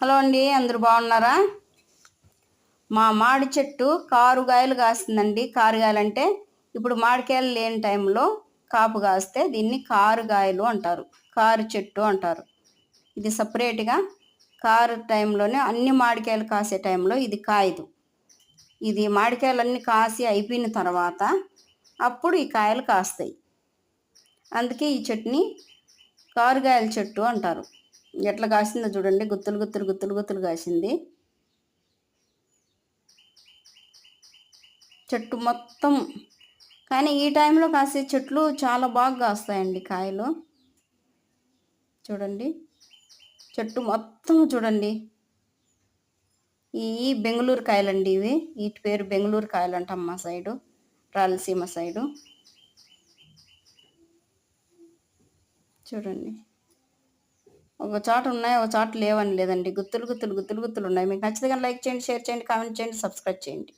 Hello అండి, అందరూ బాగున్నారా? మా మామిడి చెట్టు కారుగాయలు కాస్తుందండి. కారుగాయలు అంటే ఇప్పుడు మామిడికాయలు లేని టైంలో కాపు కాస్తే దీన్ని కారుగాయలు అంటారు, కారు చెట్టు అంటారు. ఇది సపరేట్గా కారు టైంలోనే అన్ని మామిడికాయలు కాసే టైంలో ఇది కాయదు. ఇది మామిడికాయలు అన్నీ కాసి అయిపోయిన తర్వాత అప్పుడు ఈ కాయలు కాస్తాయి. అందుకే ఈ చెట్టుని కారుగాయల చెట్టు అంటారు. ఎట్లా కాసిందో చూడండి, గుత్తులు గుత్తులు గుత్తులు గుత్తులు కాసింది చెట్టు మొత్తం. కానీ ఈ టైంలో కాసే చెట్లు చాలా బాగా కాస్తాయండి కాయలు. చూడండి చెట్టు మొత్తం చూడండి. ఈ బెంగళూరు కాయలండి ఇవి. వీటి పేరు బెంగళూరు కాయలు అంటాం మా సైడు, రాయలసీమ సైడు. చూడండి, ఒక చాట ఉన్నాయి, ఒక చాట లేవని లేదండి. గుత్తులు గుత్తులు గుత్తులు గుత్తులు ఉన్నాయి. మీకు నచ్చితే కానీ లైక్ చేయండి, షేర్ చేయండి, కామెంట్ చేయండి, సబ్స్క్రైబ్ చేయండి.